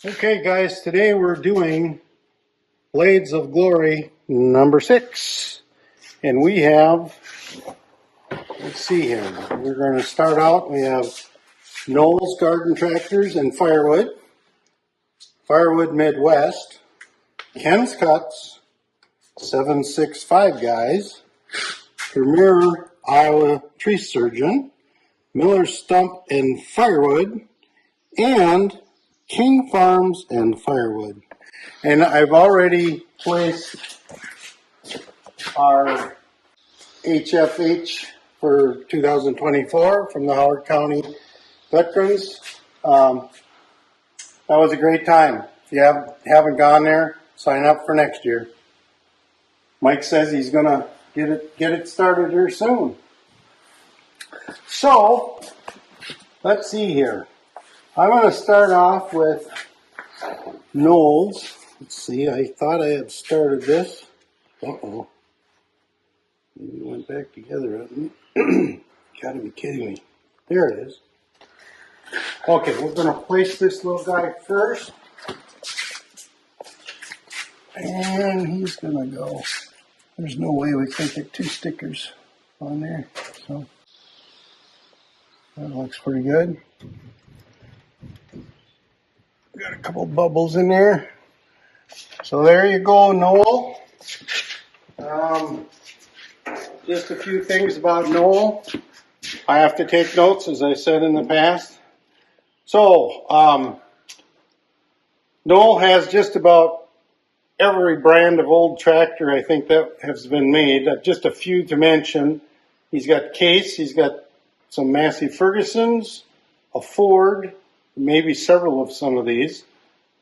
Okay guys, today we're doing Blades of Glory number 6. And we have, let's see here, we're going to start out, we have Noel's Garden Tractors and Firewood, Firewood Midwest, Ken's Cuts, 765 Guys, Premier Iowa Tree Surgeon, Miller Stump and Firewood, and King Farms and Firewood. And I've already placed our HFH for 2024 from the Howard County Veterans. That was a great time. If you haven't gone there, sign up for next year. Mike says he's going to get it started here soon. So, let's see here. I'm going to start off with Noel's. Let's see, I thought I had started this. Uh-oh. Maybe it went back together. Gotta be kidding me. There it is. Okay, we're going to place this little guy first. And he's going to go. There's no way we can get 2 stickers on there. So, that looks pretty good. Got a couple bubbles in there. So there you go, Noel. Just a few things about Noel. I have to take notes, as I said in the past. So, Noel has just about every brand of old tractor I think that has been made. Just a few to mention. He's got Case, he's got some Massey Fergusons, a Ford, maybe several of some of these.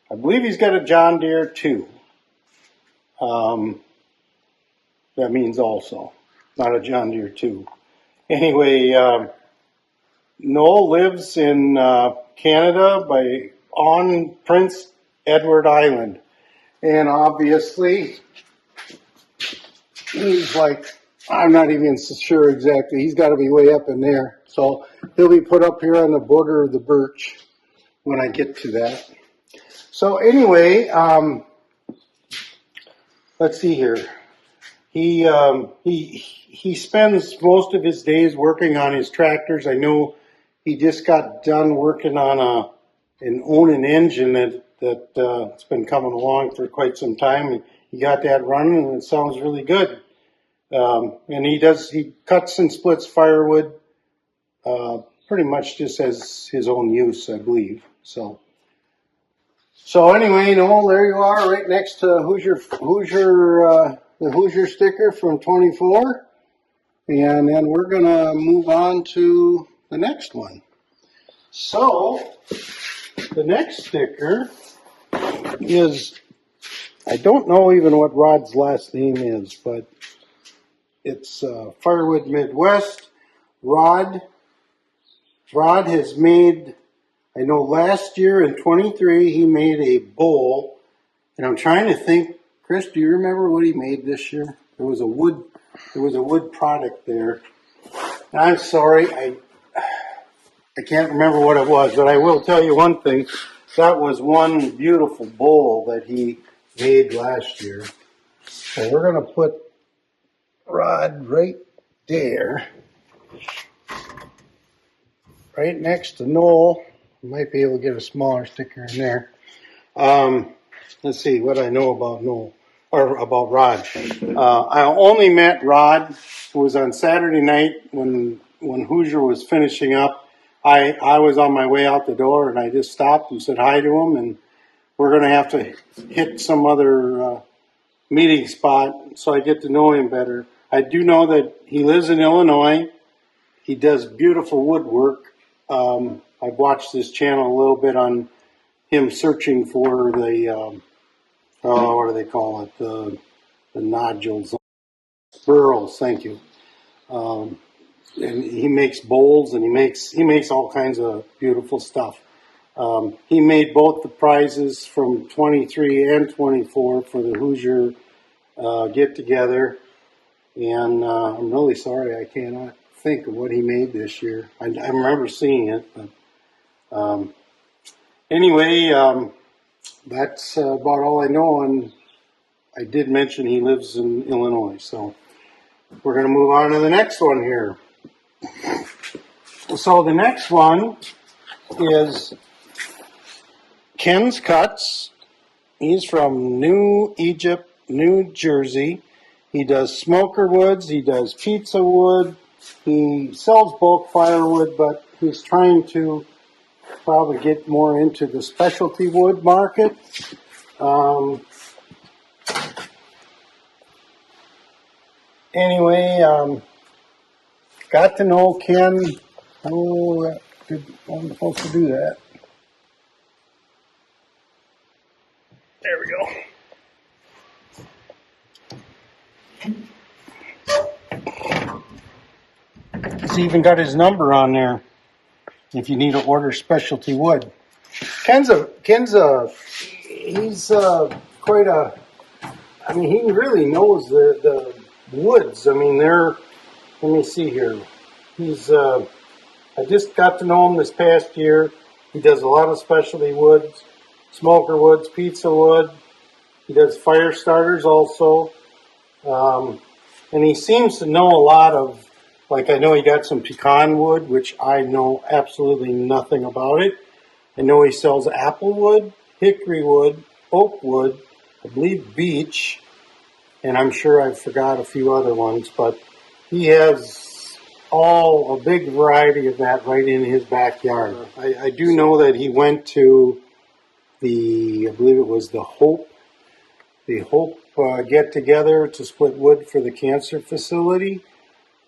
I believe he's got a John Deere too. That means also, not a John Deere 2. Anyway, Noel lives in Canada on Prince Edward Island. And obviously, he's like, I'm not even sure exactly. He's got to be way up in there. So he'll be put up here on the border of the birch when I get to that. So anyway, let's see here. He spends most of his days working on his tractors. I know he just got done working on an Onan engine that's been coming along for quite some time. He got that running, and it sounds really good. And he cuts and splits firewood pretty much just as his own use, I believe. So anyway, Noel, there you are, right next to the Hoosier sticker from 24. And then we're going to move on to the next one. So, the next sticker is, I don't know even what Rod's last name is, but it's Firewood Midwest. Rod has made, I know last year in 23 he made a bowl, and I'm trying to think, Chris, do you remember what he made this year? There was a wood product there. And I'm sorry, I can't remember what it was, but I will tell you one thing. That was one beautiful bowl that he made last year. So we're going to put Rod right there, right next to Noel. You might be able to get a smaller sticker in there. Let's see what I know about Noel, or about Rod. I only met Rod. It was on Saturday night when Hoosier was finishing up. I was on my way out the door, and I just stopped and said hi to him, and we're going to have to hit some other meeting spot so I get to know him better. I do know that he lives in Illinois. He does beautiful woodwork. I've watched his channel a little bit on him searching for the, what do they call it, the nodules, burls, thank you. And he makes bowls, and he makes all kinds of beautiful stuff. He made both the prizes from 23 and 24 for the Hoosier get-together, and I'm really sorry I cannot think of what he made this year. I remember seeing it, but anyway, that's about all I know. And I did mention he lives in Illinois. So we're going to move on to the next one here. So the next one is Ken's Cuts. He's from New Egypt, New Jersey. He does smoker woods. He does pizza wood. He sells bulk firewood, but he's trying to probably get more into the specialty wood market. Anyway, got to know Ken. Oh, I'm supposed to do that. There we go. He's even got his number on there if you need to order specialty wood. He's quite a, I mean, he really knows the woods. I mean, let me see here. I just got to know him this past year. He does a lot of specialty woods, smoker woods, pizza wood. He does fire starters also. And he seems to know a lot of, like I know he got some pecan wood, which I know absolutely nothing about it. I know he sells apple wood, hickory wood, oak wood, I believe beech, and I'm sure I forgot a few other ones, but he has a big variety of that right in his backyard. I do know that he went to I believe it was the Hope get together to split wood for the cancer facility.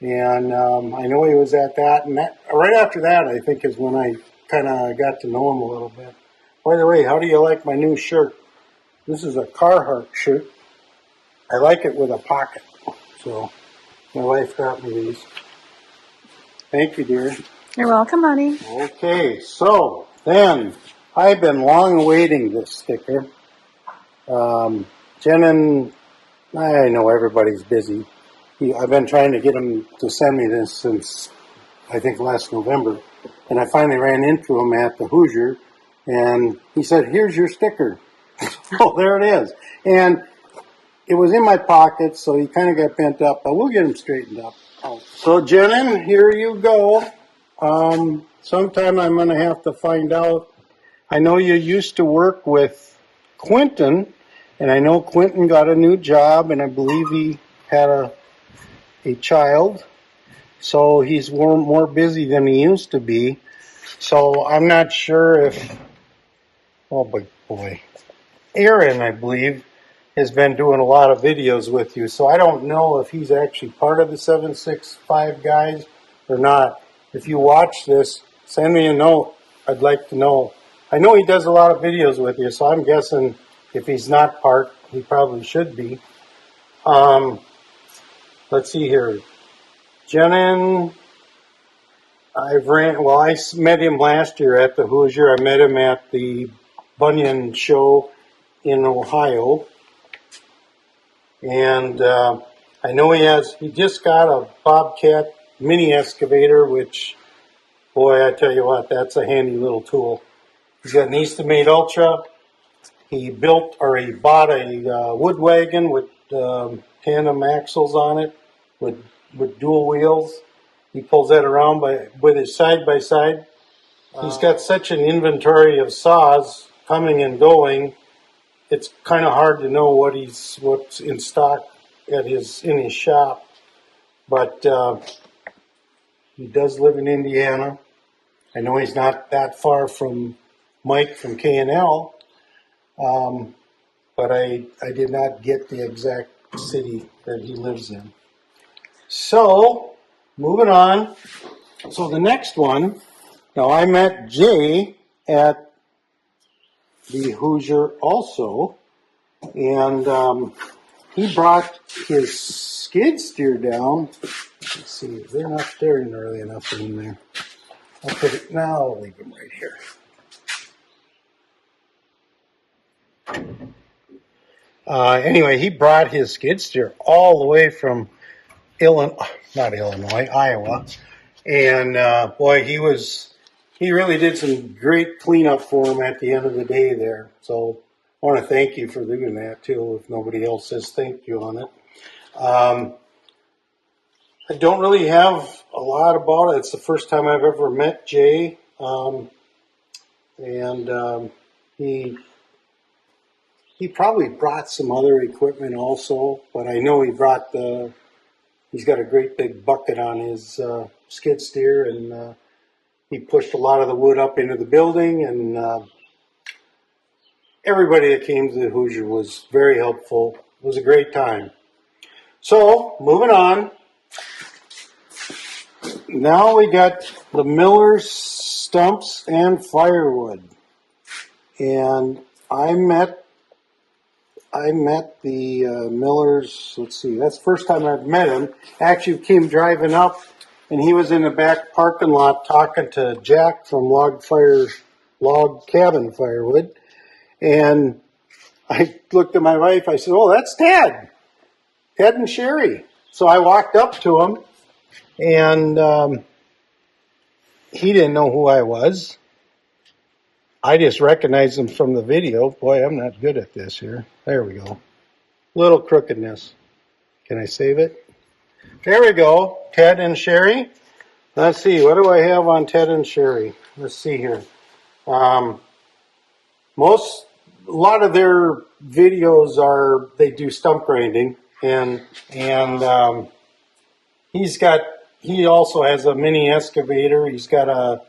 And I know he was at that, and right after that, I think, is when I kind of got to know him a little bit. By the way, how do you like my new shirt? This is a Carhartt shirt. I like it with a pocket. So my wife got me these. Thank you, dear. You're welcome, honey. Okay, so then I've been long awaiting this sticker. Jen and I know everybody's busy. I've been trying to get him to send me this since, I think, last November. And I finally ran into him at the Hoosier, and he said, "Here's your sticker." Oh, there it is. And it was in my pocket, so he kind of got bent up, but we'll get him straightened up. So, Jenin, here you go. Sometime I'm going to have to find out. I know you used to work with Quentin, and I know Quentin got a new job, and I believe he had a child, so he's more busy than he used to be. So I'm not sure if, oh boy, Aaron, I believe, has been doing a lot of videos with you. So I don't know if he's actually part of the 765 guys or not. If you watch this, send me a note. I'd like to know. I know he does a lot of videos with you, so I'm guessing if he's not part, he probably should be. Let's see here. Jenin, I met him last year at the Hoosier. I met him at the Bunyan show in Ohio. And I know he just got a Bobcat mini excavator, which, boy, I tell you what, that's a handy little tool. He's got an Eastimate Ultra. He bought a wood wagon with tandem axles on it with dual wheels. He pulls that around with his side-by-side. He's got such an inventory of saws coming and going. It's kind of hard to know what's in stock in his shop. But he does live in Indiana. I know he's not that far from Mike from K&L, but I did not get the exact city that he lives in. So, moving on. So the next one, now I met Jay at the Hoosier also, and he brought his skid steer down. Let's see, they're not staring early enough in there. I'll leave them right here. Anyway, he brought his skid steer all the way from Iowa. And boy, he was he really did some great cleanup for him at the end of the day there. So I want to thank you for doing that too, if nobody else says thank you on it. I don't really have a lot about it. It's the first time I've ever met Jay. And he probably brought some other equipment also, but I know he's got a great big bucket on his skid steer, and he pushed a lot of the wood up into the building, and everybody that came to the Hoosier was very helpful. It was a great time. So, moving on. Now we got the Miller's stumps and firewood. And I met the Millers, let's see, that's the first time I've met him. Actually came driving up, and he was in the back parking lot talking to Jack from Log Cabin Firewood. And I looked at my wife, I said, oh, that's Ted and Sherry. So I walked up to him, and he didn't know who I was. I just recognized him from the video. Boy, I'm not good at this here. There we go. Little crookedness. Can I save it? There we go. Ted and Sherry. Let's see. What do I have on Ted and Sherry? Let's see here. A lot of their videos they do stump grinding, and he also has a mini excavator. He's got a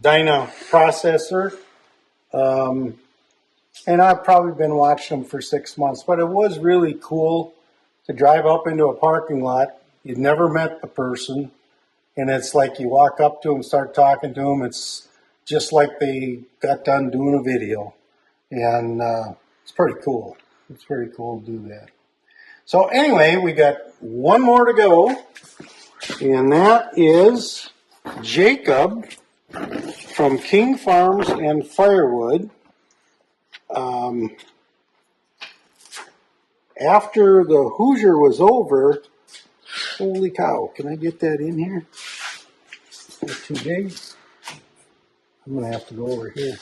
Dyna processor, and I've probably been watching them for 6 months, but it was really cool to drive up into a parking lot. You've never met the person, and it's like you walk up to them, start talking to them. It's just like they got done doing a video, and it's pretty cool. It's pretty cool to do that. So anyway, we got one more to go, and that is Jacob from King Farms and Firewood. After the Hoosier was over, holy cow, can I get that in here? That's too big. I'm going to have to go over here.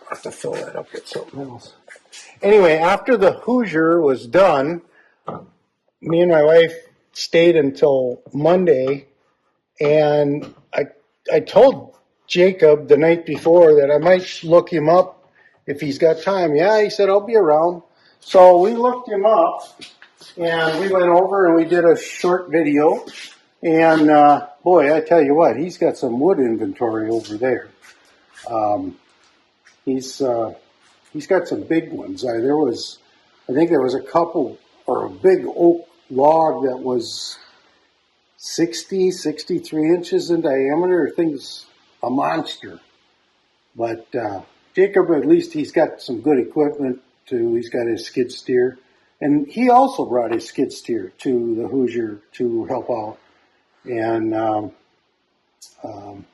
I'll have to fill that up with something else. Anyway, after the Hoosier was done, me and my wife stayed until Monday, and I told Jacob the night before that I might look him up if he's got time. Yeah, he said, I'll be around. So we looked him up, and we went over and we did a short video. And boy, I tell you what, he's got some wood inventory over there. He's got some big ones. I think there was a couple, or a big oak log that was 63 inches in diameter. The thing's a monster. But Jacob, at least he's got some good equipment too. He's got his skid steer. And he also brought his skid steer to the Hoosier to help out. And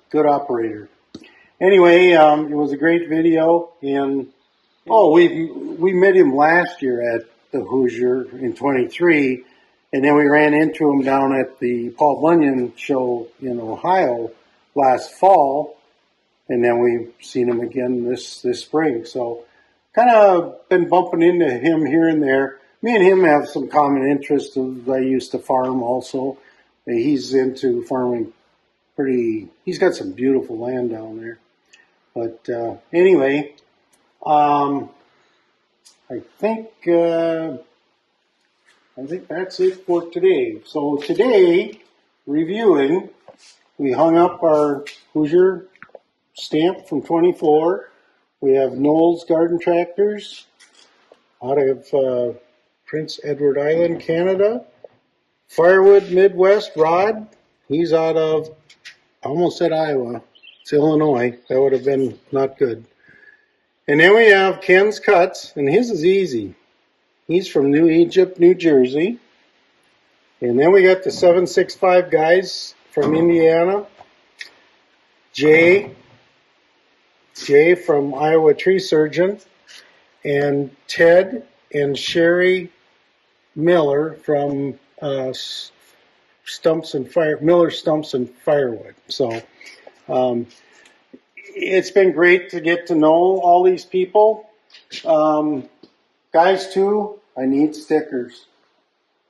good operator. Anyway, it was a great video. And we met him last year at the Hoosier in 23. And then we ran into him down at the Paul Bunyan show in Ohio last fall. And then we've seen him again this spring. So kind of been bumping into him here and there. Me and him have some common interests. I used to farm also. He's into farming he's got some beautiful land down there. But anyway, I think that's it for today. So today, reviewing, we hung up our Hoosier stamp from 24. We have Knowles Garden Tractors out of Prince Edward Island, Canada. Firewood Midwest Rod, he's out of, I almost said Iowa, it's Illinois. That would have been not good. And then we have Ken's Cuts, and his is easy. He's from New Egypt, New Jersey. And then we got the 765 guys from Indiana. Jay from Iowa Tree Surgeon. And Ted and Sherry Miller from Miller Stumps and Firewood. So it's been great to get to know all these people. Guys, too, I need stickers.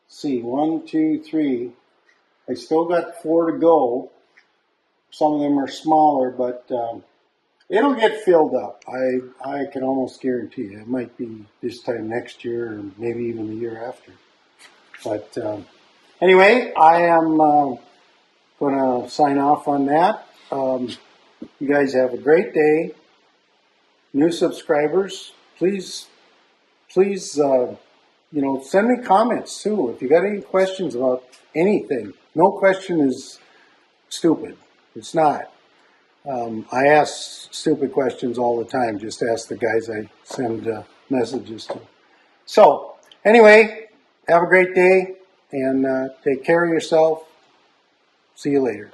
Let's see, 1, 2, 3. I still got 4 to go. Some of them are smaller, but it'll get filled up. I can almost guarantee you. It might be this time next year or maybe even the year after. But anyway, I am going to sign off on that. You guys have a great day. New subscribers, please, send me comments too. If you got any questions about anything, no question is stupid. It's not. I ask stupid questions all the time. Just ask the guys I send messages to. So, anyway, have a great day and take care of yourself. See you later.